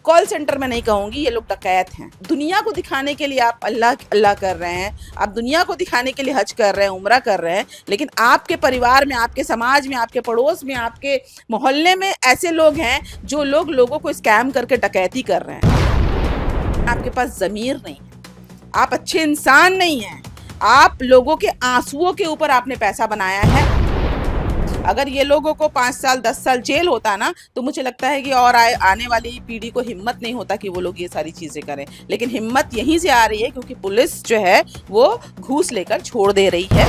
Call centre में नहीं कहूँगी, ये लोग डकैत हैं। दुनिया को दिखाने के लिए आप अल्लाह अल्लाह कर रहे हैं, आप दुनिया को दिखाने के लिए हज कर रहे हैं, उम्रा कर रहे हैं, लेकिन आपके परिवार में, आपके समाज में, आपके पड़ोस में, आपके मोहल्ले में ऐसे लोग हैं जो लोगों को स्कैम करके डकैती कर रहे हैं। आपके पास ज़मीर नहीं है, आप अच्छे इंसान नहीं हैं, आप लोगों के आंसुओं के ऊपर आपने पैसा बनाया है। अगर ये लोगों को 5 साल 10 साल जेल होता ना, तो मुझे लगता है कि और आने वाली पीढ़ी को हिम्मत नहीं होता कि वो लोग ये सारी चीज़ें करें। लेकिन हिम्मत यहीं से आ रही है क्योंकि पुलिस जो है वो घूस लेकर छोड़ दे रही है।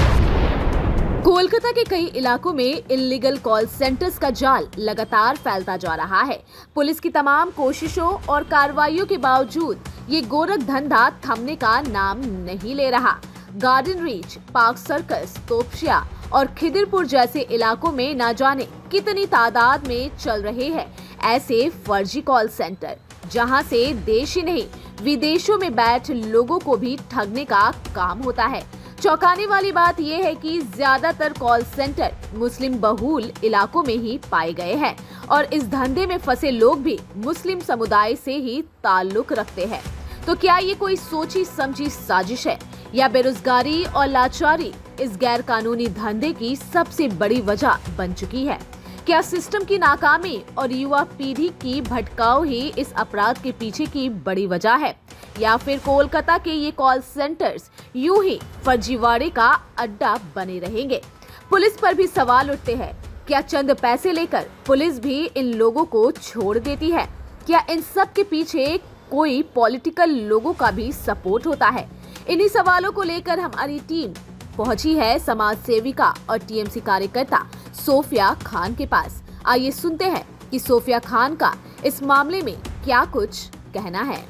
कोलकाता के कई इलाकों में इल्लीगल कॉल सेंटर्स का जाल लगातार फैलता जा रहा है। पुलिस की तमाम कोशिशों और कार्रवाइयों के बावजूद ये गोरख धंधा थमने का नाम नहीं ले रहा। Garden reach, park circus, Topsia और खिदिरपुर जैसे इलाकों में न जाने कितनी तादाद में चल रहे हैं ऐसे फर्जी कॉल सेंटर, जहां से देश ही नहीं विदेशों में बैठ लोगों को भी ठगने का काम होता है। चौंकाने वाली बात यह है कि ज्यादातर कॉल सेंटर मुस्लिम बहुल इलाकों में ही पाए गए हैं और इस धंधे में फंसे लोग भी मुस्लिम समुदाय से ही ताल्लुक रखते हैं। तो क्या ये कोई सोची समझी साजिश है या बेरोजगारी और लाचारी इस गैर कानूनी धंधे की सबसे बड़ी वजह बन चुकी है? क्या सिस्टम की नाकामी और युवा पीढ़ी की भटकाव ही इस अपराध के पीछे की बड़ी वजह है, या फिर कोलकाता के ये कॉल सेंटर्स यूं ही फर्जीवाड़े का अड्डा बने रहेंगे? पुलिस पर भी सवाल उठते हैं। क्या चंद पैसे लेकर पुलिस भी इन लोगों को छोड़ देती है? क्या इन सब के पीछे कोई पॉलिटिकल लोगों का भी सपोर्ट होता है? इन्हीं सवालों को लेकर हमारी टीम पहुंची है समाज सेविका और टीएमसी कार्यकर्ता सोफिया खान के पास। आइए सुनते हैं कि सोफिया खान का इस मामले में क्या कुछ कहना है।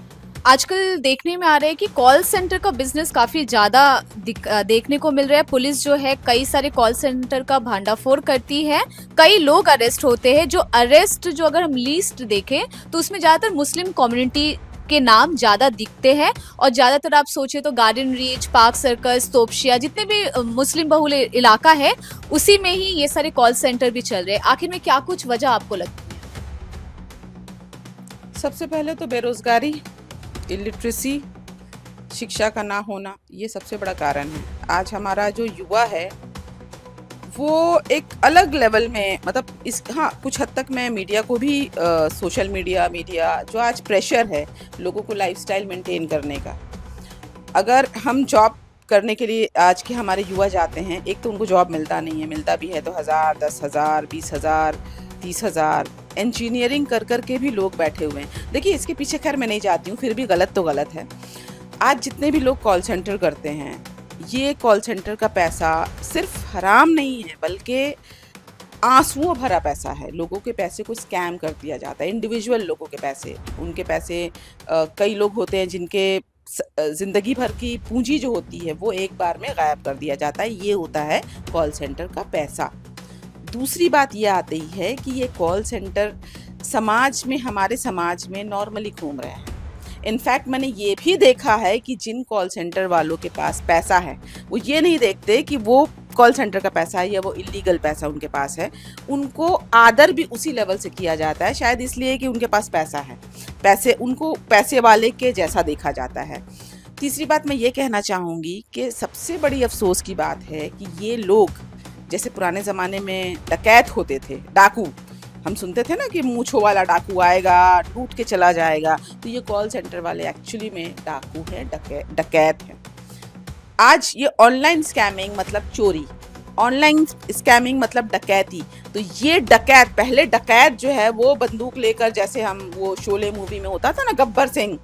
आजकल देखने में आ रहा है कि कॉल सेंटर का बिजनेस काफ़ी ज़्यादा देखने को मिल रहा है। पुलिस जो है कई सारे कॉल सेंटर का भांडाफोड़ करती है, कई लोग अरेस्ट होते हैं। जो अगर हम लिस्ट देखें तो उसमें ज़्यादातर मुस्लिम कम्युनिटी के नाम ज़्यादा दिखते हैं और ज़्यादातर आप सोचे तो garden reach, park circus, Topsia, जितने भी मुस्लिम बहुल इलाका है उसी में ही ये सारे कॉल सेंटर भी चल रहे हैं। आखिर में क्या कुछ वजह आपको लगती है? सबसे पहले तो बेरोजगारी, इलिटरेसी, शिक्षा का ना होना, ये सबसे बड़ा कारण है। आज हमारा जो युवा है वो एक अलग लेवल में, मतलब कुछ हद तक मैं मीडिया को भी सोशल मीडिया जो आज प्रेशर है लोगों को लाइफस्टाइल मेंटेन करने का। अगर हम जॉब करने के लिए आज के हमारे युवा जाते हैं, एक तो उनको जॉब मिलता नहीं है, मिलता भी है तो 1000, 10,000, 20,000, 30,000 इंजीनियरिंग कर के भी लोग बैठे हुए हैं। देखिए, इसके पीछे खैर मैं नहीं जाती हूँ, फिर भी गलत तो गलत है। आज जितने भी लोग कॉल सेंटर करते हैं, ये कॉल सेंटर का पैसा सिर्फ हराम नहीं है बल्कि आंसुओं भरा पैसा है। लोगों के पैसे को स्कैम कर दिया जाता है, इंडिविजुअल लोगों के पैसे, उनके पैसे। कई लोग होते हैं जिनके ज़िंदगी भर की पूंजी जो होती है वो एक बार में गायब कर दिया जाता है। ये होता है कॉल सेंटर का पैसा। दूसरी बात ये आती है कि ये कॉल सेंटर हमारे समाज में नॉर्मली घूम रहे हैं। इनफैक्ट मैंने ये भी देखा है कि जिन कॉल सेंटर वालों के पास पैसा है वो ये नहीं देखते कि वो कॉल सेंटर का पैसा है या वो इलीगल पैसा उनके पास है, उनको आदर भी उसी लेवल से किया जाता है, शायद इसलिए कि उनके पास पैसा है। उनको पैसे वाले के जैसा देखा जाता है। तीसरी बात मैं ये कहना चाहूँगी कि सबसे बड़ी अफसोस की बात है कि ये लोग, जैसे पुराने ज़माने में डकैत होते थे, डाकू, हम सुनते थे ना कि मूंछों वाला डाकू आएगा, लूट के चला जाएगा, तो ये कॉल सेंटर वाले एक्चुअली में डाकू हैं, डकैत हैं। आज ये ऑनलाइन स्कैमिंग मतलब चोरी, ऑनलाइन स्कैमिंग मतलब डकैती। तो ये पहले डकैत जो है वो बंदूक लेकर, जैसे हम वो शोले मूवी में होता था ना गब्बर सिंह,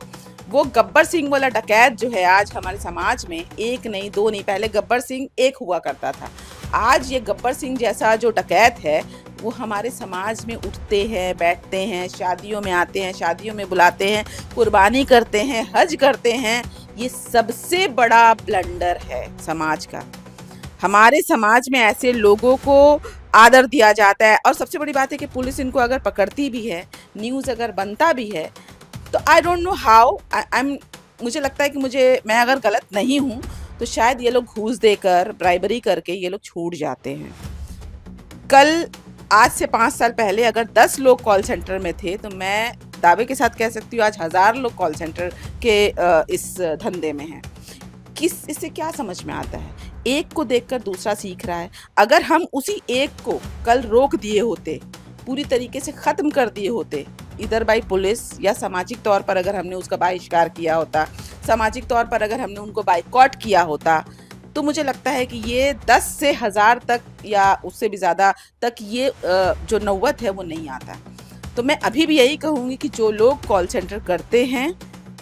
वो गब्बर सिंह वाला डकैत जो है आज हमारे समाज में एक नहीं दो नहीं, पहले गब्बर सिंह एक हुआ करता था। आज ये गब्बर सिंह जैसा जो डकैत है वो हमारे समाज में उठते हैं, बैठते हैं, शादियों में आते हैं, शादियों में बुलाते हैं, कुर्बानी करते हैं, हज करते हैं। ये सबसे बड़ा ब्लंडर है समाज का। हमारे समाज में ऐसे लोगों को आदर दिया जाता है और सबसे बड़ी बात है कि पुलिस इनको अगर पकड़ती भी है, न्यूज़ अगर बनता भी है, तो आई डोंट नो हाउ, मुझे लगता है कि मैं अगर गलत नहीं हूँ तो शायद ये लोग घूस देकर, ब्राइबरी करके ये लोग छूट जाते हैं। आज से 5 साल पहले अगर 10 लोग कॉल सेंटर में थे तो मैं दावे के साथ कह सकती हूँ आज 1000 लोग कॉल सेंटर के इस धंधे में हैं। इससे क्या समझ में आता है? एक को देखकर दूसरा सीख रहा है। अगर हम उसी एक को कल रोक दिए होते, पूरी तरीके से ख़त्म कर दिए होते, इधर बाई पुलिस या सामाजिक तौर पर अगर हमने उसका बहिष्कार किया होता, सामाजिक तौर पर अगर हमने उनको बाइकॉट किया होता, तो मुझे लगता है कि ये 10 से 1000 तक या उससे भी ज़्यादा तक ये जो नौबत है वो नहीं आता। तो मैं अभी भी यही कहूँगी कि जो लोग कॉल सेंटर करते हैं,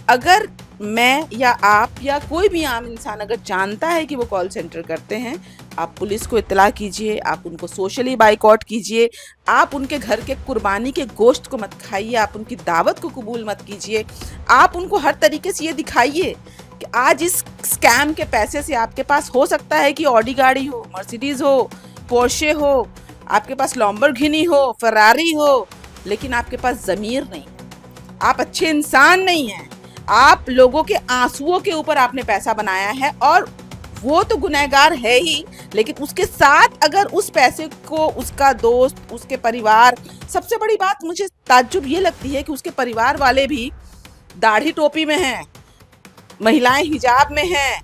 अगर मैं या आप या कोई भी आम इंसान अगर जानता है कि वो कॉल सेंटर करते हैं, आप पुलिस को इत्तला कीजिए, आप उनको सोशली बाइकआउट कीजिए, आप उनके घर के कुर्बानी के गोश्त को मत खाइए, आप उनकी दावत को कबूल मत कीजिए। आप उनको हर तरीके से ये दिखाइए कि आज इस स्कैम के पैसे से आपके पास हो सकता है कि ऑडी गाड़ी हो, मर्सिडीज़ हो, पोर्शे हो, आपके पास लैम्बोर्गिनी हो, फरारी हो, लेकिन आपके पास ज़मीर नहीं है, आप अच्छे इंसान नहीं हैं। आप लोगों के आंसुओं के ऊपर आपने पैसा बनाया है और वो तो गुनहगार है ही, लेकिन उसके साथ अगर उस पैसे को उसका दोस्त, उसके परिवार, सबसे बड़ी बात मुझे ताज्जुब ये लगती है कि उसके परिवार वाले भी दाढ़ी टोपी में हैं, महिलाएं हिजाब में हैं,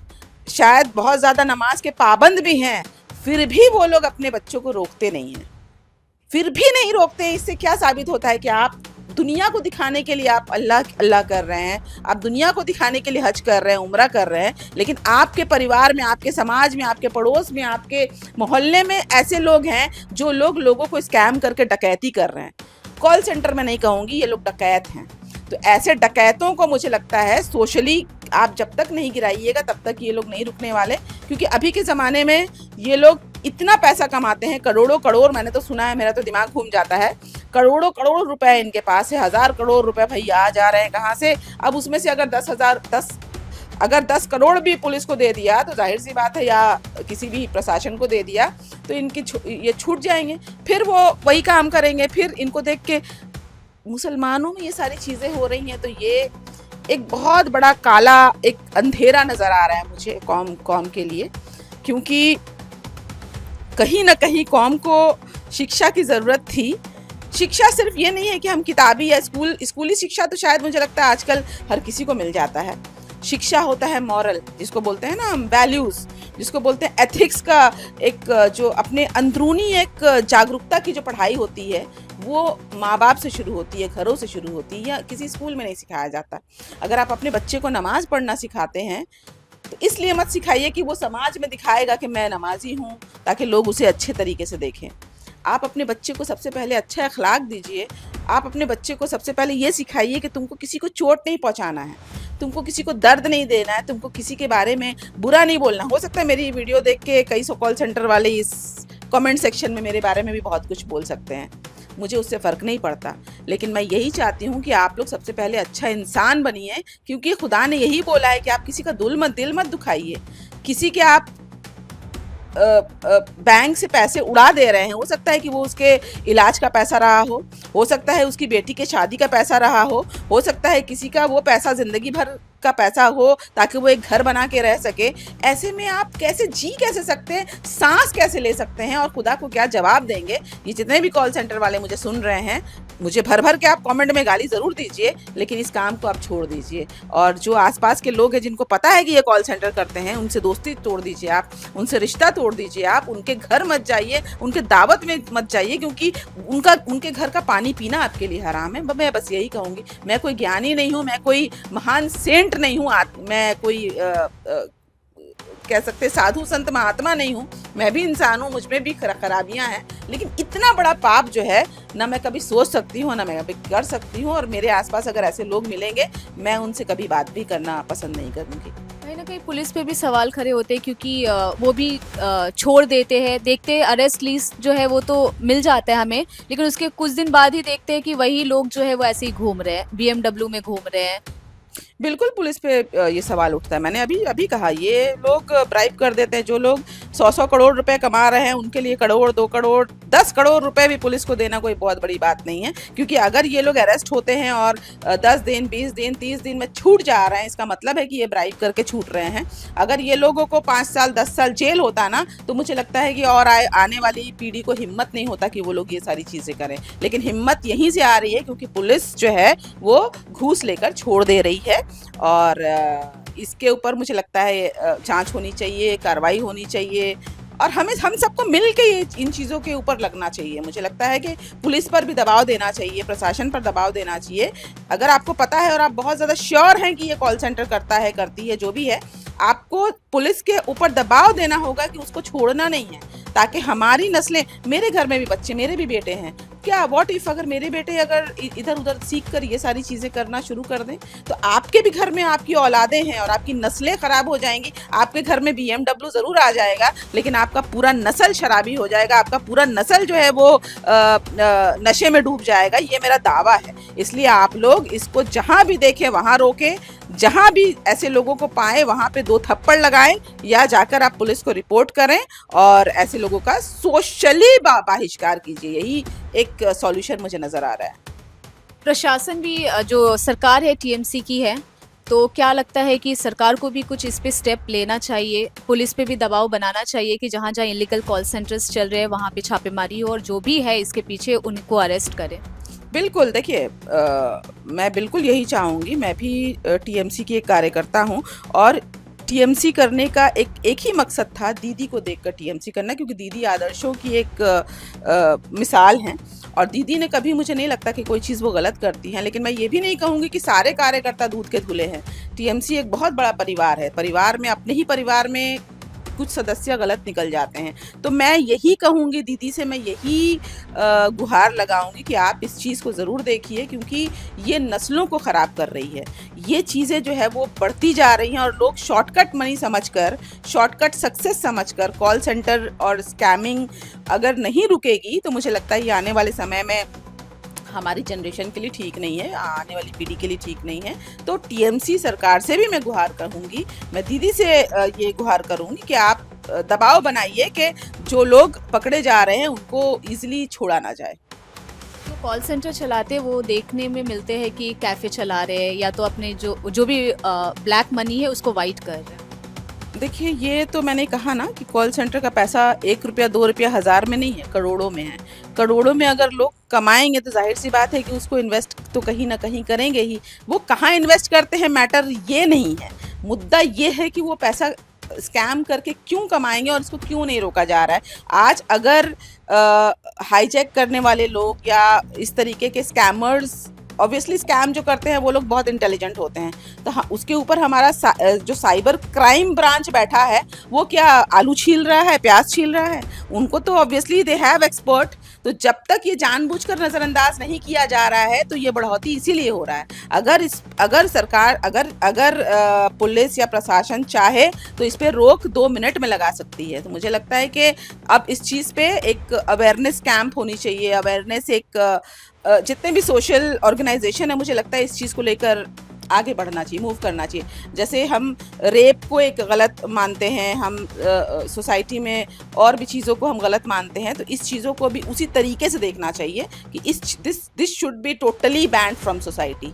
शायद बहुत ज़्यादा नमाज के पाबंद भी हैं, फिर भी वो लोग अपने बच्चों को रोकते नहीं हैं, फिर भी नहीं रोकते। इससे क्या साबित होता है कि आप दुनिया को दिखाने के लिए आप अल्लाह अल्लाह कर रहे हैं, आप दुनिया को दिखाने के लिए हज कर रहे हैं, उम्रा कर रहे हैं, लेकिन आपके परिवार में, आपके समाज में, आपके पड़ोस में, आपके मोहल्ले में ऐसे लोग हैं जो लोग लोगों को स्कैम करके डकैती कर रहे हैं। कॉल सेंटर में नहीं कहूँगी, ये लोग डकैत हैं। तो ऐसे डकैतों को मुझे लगता है सोशली आप जब तक नहीं गिराइएगा तब तक ये लोग नहीं रुकने वाले, क्योंकि अभी के ज़माने में ये लोग इतना पैसा कमाते हैं, करोड़ों करोड़, मैंने तो सुना है, मेरा तो दिमाग घूम जाता है, करोड़ों करोड़ रुपए इनके पास है, 1000 करोड़ रुपए भाई आ जा रहे हैं कहाँ से। अब उसमें से अगर 10 करोड़ भी पुलिस को दे दिया तो जाहिर सी बात है, या किसी भी प्रशासन को दे दिया तो इनकी ये छूट जाएंगे, फिर वो वही काम करेंगे। फिर इनको देख के मुसलमानों में ये सारी चीज़ें हो रही हैं, तो ये एक बहुत बड़ा काला एक अंधेरा नज़र आ रहा है मुझे कौम के लिए, क्योंकि कहीं ना कहीं कौम को शिक्षा की ज़रूरत थी। शिक्षा सिर्फ ये नहीं है कि हम किताबी या स्कूली शिक्षा तो शायद मुझे लगता है आजकल हर किसी को मिल जाता है। शिक्षा होता है मॉरल, जिसको बोलते हैं ना हम, वैल्यूज़, जिसको बोलते हैं एथिक्स का एक जो अपने अंदरूनी एक जागरूकता की जो पढ़ाई होती है, वो माँ बाप से शुरू होती है, घरों से शुरू होती है, या किसी स्कूल में नहीं सिखाया जाता। अगर आप अपने बच्चे को नमाज़ पढ़ना सिखाते हैं तो इसलिए मत सिखाइए कि वो समाज में दिखाएगा कि मैं नमाजी हूँ ताकि लोग उसे अच्छे तरीके से देखें। आप अपने बच्चे को सबसे पहले अच्छा अखलाक दीजिए। आप अपने बच्चे को सबसे पहले ये सिखाइए कि तुमको किसी को चोट नहीं पहुंचाना है, तुमको किसी को दर्द नहीं देना है, तुमको किसी के बारे में बुरा नहीं बोलना। हो सकता है मेरी वीडियो देख के कई सौ कॉल सेंटर वाले इस कमेंट सेक्शन में मेरे बारे में भी बहुत कुछ बोल सकते हैं, मुझे उससे फ़र्क नहीं पड़ता, लेकिन मैं यही चाहती हूँ कि आप लोग सबसे पहले अच्छा इंसान बनिए, क्योंकि खुदा ने यही बोला है कि आप किसी का दिल मत दुखाइए। किसी के आप बैंक से पैसे उड़ा दे रहे हैं, हो सकता है कि वो उसके इलाज का पैसा रहा हो सकता है उसकी बेटी के शादी का पैसा रहा हो सकता है किसी का वो पैसा ज़िंदगी भर का पैसा हो ताकि वो एक घर बना के रह सके। ऐसे में आप कैसे सकते हैं, सांस कैसे ले सकते हैं और खुदा को क्या जवाब देंगे? ये जितने भी कॉल सेंटर वाले मुझे सुन रहे हैं, मुझे भर के आप कमेंट में गाली ज़रूर दीजिए, लेकिन इस काम को आप छोड़ दीजिए। और जो आसपास के लोग हैं जिनको पता है कि ये कॉल सेंटर करते हैं, उनसे दोस्ती तोड़ दीजिए, आप उनसे रिश्ता तोड़ दीजिए, आप उनके घर मत जाइए, उनके दावत में मत जाइए, क्योंकि उनके घर का पानी पीना आपके लिए हराम है। मैं बस यही कहूँगी। मैं कोई ज्ञानी नहीं हूँ, मैं कोई महान सेंट नहीं हूँ, मैं कोई कह सकते साधु संत महात्मा नहीं हूँ, मैं भी इंसान हूँ, मुझ में भी खराबियाँ हैं, लेकिन इतना बड़ा पाप जो है ना मैं कभी सोच सकती हूँ ना मैं कभी कर सकती हूँ। और मेरे आसपास अगर ऐसे लोग मिलेंगे, मैं उनसे कभी बात भी करना पसंद नहीं करूँगी। कहीं ना कहीं पुलिस पे भी सवाल खड़े होते हैं, क्योंकि वो भी छोड़ देते हैं, देखते हैं अरेस्ट लिस्ट जो है वो तो मिल जाता है हमें, लेकिन उसके कुछ दिन बाद ही देखते हैं कि वही लोग जो है वो ऐसे ही घूम रहे हैं, BMW में घूम रहे हैं, बिल्कुल पुलिस पे ये सवाल उठता है। मैंने अभी अभी कहा, ये लोग ब्राइब कर देते हैं। जो लोग 100-100 करोड़ रुपए कमा रहे हैं, उनके लिए करोड़, 2 करोड़, 10 करोड़ रुपए भी पुलिस को देना कोई बहुत बड़ी बात नहीं है। क्योंकि अगर ये लोग अरेस्ट होते हैं और 10 दिन, 20 दिन, 30 दिन में छूट जा रहे हैं, इसका मतलब है कि ये ब्राइब करके छूट रहे हैं। अगर ये लोगों को 5 साल, 10 साल जेल होता ना, तो मुझे लगता है कि और आने वाली पीढ़ी को हिम्मत नहीं होता कि वो लोग ये सारी चीज़ें करें। लेकिन हिम्मत यहीं से आ रही है क्योंकि पुलिस जो है वो घूस लेकर छोड़ दे रही है। और इसके ऊपर मुझे लगता है जांच होनी चाहिए, कार्रवाई होनी चाहिए, और हम सबको मिल के इन चीज़ों के ऊपर लगना चाहिए। मुझे लगता है कि पुलिस पर भी दबाव देना चाहिए, प्रशासन पर दबाव देना चाहिए। अगर आपको पता है और आप बहुत ज़्यादा श्योर हैं कि ये कॉल सेंटर करता है, करती है, जो भी है, आपको पुलिस के ऊपर दबाव देना होगा कि उसको छोड़ना नहीं है, ताकि हमारी नस्लें, मेरे घर में भी बच्चे, मेरे भी बेटे हैं, क्या व्हाट इफ अगर मेरे बेटे अगर इधर उधर सीख कर ये सारी चीज़ें करना शुरू कर दें, तो आपके भी घर में आपकी औलादें हैं और आपकी नस्लें ख़राब हो जाएंगी। आपके घर में BMW ज़रूर आ जाएगा, लेकिन आपका पूरा नस्ल शराबी हो जाएगा, आपका पूरा नस्ल जो है वो नशे में डूब जाएगा। ये मेरा दावा है। इसलिए आप लोग इसको जहाँ भी देखें वहाँ रोकें, जहाँ भी ऐसे लोगों को पाए वहाँ पे 2 थप्पड़ लगाएं, या जाकर आप पुलिस को रिपोर्ट करें और ऐसे लोगों का सोशली बहिष्कार कीजिए। यही एक सॉल्यूशन मुझे नजर आ रहा है। प्रशासन भी जो सरकार है टीएमसी की है, तो क्या लगता है कि सरकार को भी कुछ इस पे स्टेप लेना चाहिए, पुलिस पे भी दबाव बनाना चाहिए कि जहाँ जहाँ इलीगल कॉल सेंटर्स चल रहे हैं वहाँ पे छापेमारी हो और जो भी है इसके पीछे उनको अरेस्ट करें? बिल्कुल, देखिए, मैं बिल्कुल यही चाहूँगी। मैं भी टीएमसी की एक कार्यकर्ता हूँ और टीएमसी करने का एक ही मकसद था, दीदी को देखकर टीएमसी करना, क्योंकि दीदी आदर्शों की एक मिसाल हैं और दीदी ने कभी, मुझे नहीं लगता कि कोई चीज़ वो गलत करती हैं। लेकिन मैं ये भी नहीं कहूँगी कि सारे कार्यकर्ता दूध के धुले हैं। टीएमसी एक बहुत बड़ा परिवार है। परिवार में, अपने ही परिवार में कुछ सदस्य गलत निकल जाते हैं। तो मैं यही कहूँगी दीदी से, मैं यही गुहार लगाऊंगी कि आप इस चीज़ को ज़रूर देखिए, क्योंकि ये नस्लों को ख़राब कर रही है। ये चीज़ें जो है वो बढ़ती जा रही हैं और लोग शॉर्टकट मनी समझकर, शॉर्टकट सक्सेस समझकर कॉल सेंटर और स्कैमिंग अगर नहीं रुकेगी, तो मुझे लगता है ये आने वाले समय में हमारी जनरेशन के लिए ठीक नहीं है, आने वाली पीढ़ी के लिए ठीक नहीं है। तो टीएमसी सरकार से भी मैं गुहार करूँगी, मैं दीदी से ये गुहार करूँगी कि आप दबाव बनाइए कि जो लोग पकड़े जा रहे हैं उनको ईजिली छोड़ा ना जाए। जो कॉल सेंटर चलाते हैं वो देखने में मिलते हैं कि कैफ़े चला रहे हैं या तो अपने जो भी ब्लैक मनी है उसको वाइट कर रहे हैं। देखिए, ये तो मैंने कहा ना कि कॉल सेंटर का पैसा 1 रुपया, 2 रुपया, हज़ार में नहीं है, करोड़ों में है। करोड़ों में अगर लोग कमाएंगे तो जाहिर सी बात है कि उसको इन्वेस्ट तो कहीं ना कहीं करेंगे ही। वो कहाँ इन्वेस्ट करते हैं मैटर ये नहीं है, मुद्दा ये है कि वो पैसा स्कैम करके क्यों कमाएंगे और इसको क्यों नहीं रोका जा रहा है। आज अगर हाईजैक करने वाले लोग या इस तरीके के स्कैमर्स, ऑब्वियसली स्कैम जो करते हैं वो लोग बहुत इंटेलिजेंट होते हैं, तो हाँ, उसके ऊपर हमारा जो साइबर क्राइम ब्रांच बैठा है वो क्या आलू छील रहा है, प्याज छील रहा है? उनको तो ऑब्वियसली दे हैव एक्सपर्ट। तो जब तक ये जानबूझकर नज़रअंदाज नहीं किया जा रहा है तो ये बढ़ोतरी इसीलिए हो रहा है। अगर सरकार, अगर पुलिस या प्रशासन चाहे तो इस पे रोक 2 मिनट में लगा सकती है। तो मुझे लगता है कि अब इस चीज़ पे एक अवेयरनेस कैंप होनी चाहिए, अवेयरनेस एक जितने भी सोशल ऑर्गेनाइजेशन है, मुझे लगता है इस चीज़ को लेकर आगे बढ़ना चाहिए, मूव करना चाहिए। जैसे हम रेप को एक गलत मानते हैं, हम सोसाइटी में और भी चीज़ों को हम गलत मानते हैं, तो इस चीज़ों को भी उसी तरीके से देखना चाहिए कि this should be totally banned from society.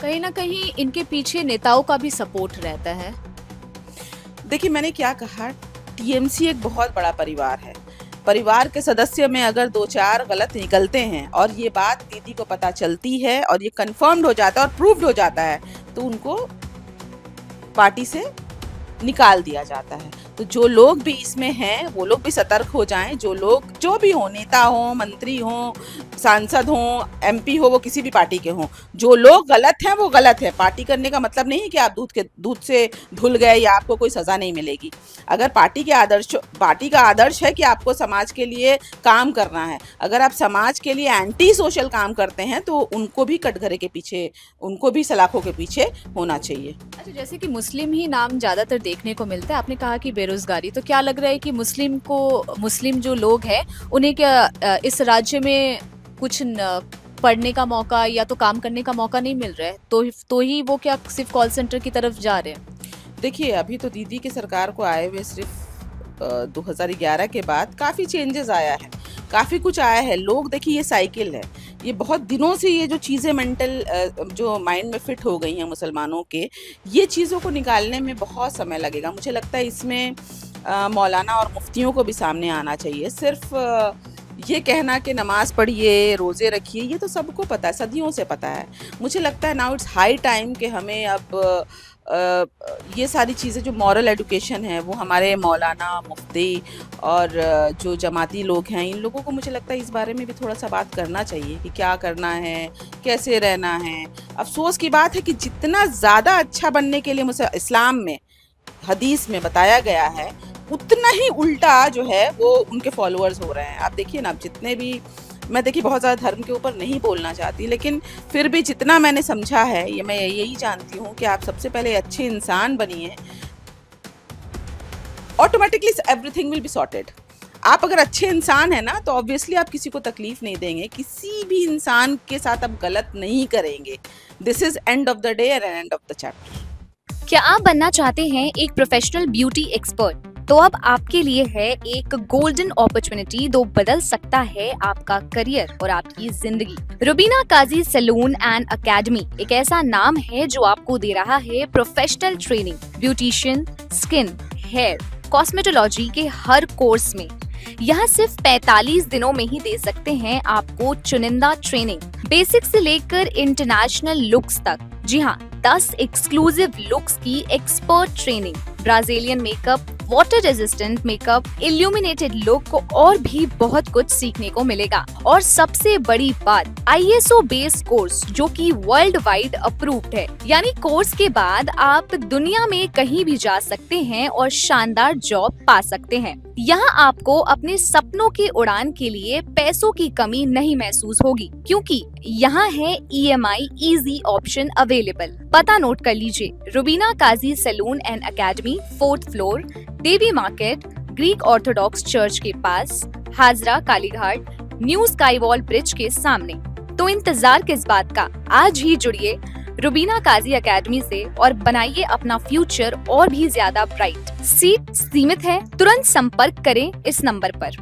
कहीं ना कहीं इनके पीछे नेताओं का भी सपोर्ट रहता है। देखिए, मैंने क्या कहा, टीएमसी एक बहुत बड़ा परिवार है। परिवार के सदस्य में अगर 2-4 गलत निकलते हैं और ये बात दीदी को पता चलती है और ये कंफर्म्ड हो जाता है और प्रूव्ड हो जाता है, तो उनको पार्टी से निकाल दिया जाता है। तो जो लोग भी इसमें हैं वो लोग भी सतर्क हो जाएं। जो लोग जो भी हों, नेता हों, मंत्री हों, सांसद हों, एमपी हो, वो किसी भी पार्टी के हों, जो लोग गलत हैं वो गलत है। पार्टी करने का मतलब नहीं है कि आप दूध से धुल गए या आपको कोई सज़ा नहीं मिलेगी। अगर पार्टी का आदर्श है कि आपको समाज के लिए काम करना है, अगर आप समाज के लिए एंटी सोशल काम करते हैं तो उनको भी कटघरे के पीछे, उनको भी सलाखों के पीछे होना चाहिए। अच्छा, जैसे कि मुस्लिम ही नाम ज़्यादातर देखने को मिलता है, आपने कहा कि बेरोजगारी, तो क्या लग रहा है कि मुस्लिम जो लोग हैं उन्हें क्या इस राज्य में कुछ पढ़ने का मौका या तो काम करने का मौका नहीं मिल रहा है, तो ही वो क्या सिर्फ कॉल सेंटर की तरफ जा रहे हैं? देखिए, अभी तो दीदी की सरकार को आए हुए सिर्फ 2011 के बाद काफ़ी चेंजेस आया है, काफ़ी कुछ आया है। लोग देखिए, ये साइकिल है, ये बहुत दिनों से ये जो चीज़ें मेंटल जो माइंड में फिट हो गई हैं मुसलमानों के, ये चीज़ों को निकालने में बहुत समय लगेगा। मुझे लगता है इसमें मौलाना और मुफ्तियों को भी सामने आना चाहिए। सिर्फ ये कहना कि नमाज़ पढ़िए, रोज़े रखिए, ये तो सबको पता है, सदियों से पता है। मुझे लगता है नाउ इट्स हाई टाइम कि हमें अब ये सारी चीज़ें जो मॉरल एजुकेशन है, वो हमारे मौलाना, मुफ्ती और जो जमाती लोग हैं, इन लोगों को मुझे लगता है इस बारे में भी थोड़ा-सा बात करना चाहिए कि क्या करना है, कैसे रहना है। अफ़सोस की बात है कि जितना ज़्यादा अच्छा बनने के लिए मुझे इस्लाम में, हदीस में बताया गया है, उतना ही उल्टा जो है वो उनके फॉलोअर्स हो रहे हैं। आप देखिए ना, जितने भी, मैं देखिए बहुत ज़्यादा धर्म के ऊपर नहीं बोलना चाहती, लेकिन फिर भी जितना मैंने समझा है, ये मैं यही जानती हूँ कि आप सबसे पहले अच्छे इंसान बनिए, automatically everything will be sorted. आप अगर अच्छे इंसान हैं ना, तो ऑब्वियसली आप किसी को तकलीफ नहीं देंगे, किसी भी इंसान के साथ आप गलत नहीं करेंगे। This is end of the day and end of the chapter. क्या आप बनना चाहते हैं एक प्रोफेशनल ब्यूटी एक्सपर्ट? तो अब आपके लिए है एक गोल्डन अपॉर्चुनिटी जो बदल सकता है आपका करियर और आपकी जिंदगी। Rubina Kazi salon and academy एक ऐसा नाम है जो आपको दे रहा है professional training, beautician, skin, hair, cosmetology के हर कोर्स में। यहाँ सिर्फ 45 दिनों में ही दे सकते हैं आपको चुनिंदा ट्रेनिंग, बेसिक से लेकर इंटरनेशनल लुक्स तक। जी हाँ, 10 एक्सक्लूसिव लुक्स की expert training, Brazilian makeup, water resistant makeup, illuminated look और भी बहुत कुछ सीखने को मिलेगा। और सबसे बड़ी बात, ISO बेस्ड कोर्स जो कि वर्ल्ड वाइड अप्रूव्ड है। यानी कोर्स के बाद आप दुनिया में कहीं भी जा सकते हैं और शानदार जॉब पा सकते हैं। यहाँ आपको अपने सपनों की उड़ान के लिए पैसों की कमी नहीं महसूस होगी, क्योंकि यहाँ है EMI इजी ऑप्शन अवेलेबल। पता नोट कर लीजिए, Rubina Kazi salon and academy, 4th floor, Devi market, Greek Orthodox church के पास, Hazra Kalighat, new sky wall bridge के सामने। तो इंतजार किस बात का, आज ही जुड़िए रुबीना काजी एकेडमी से और बनाइए अपना फ्यूचर और भी ज्यादा ब्राइट। सीट सीमित है, तुरंत संपर्क करें इस नंबर पर।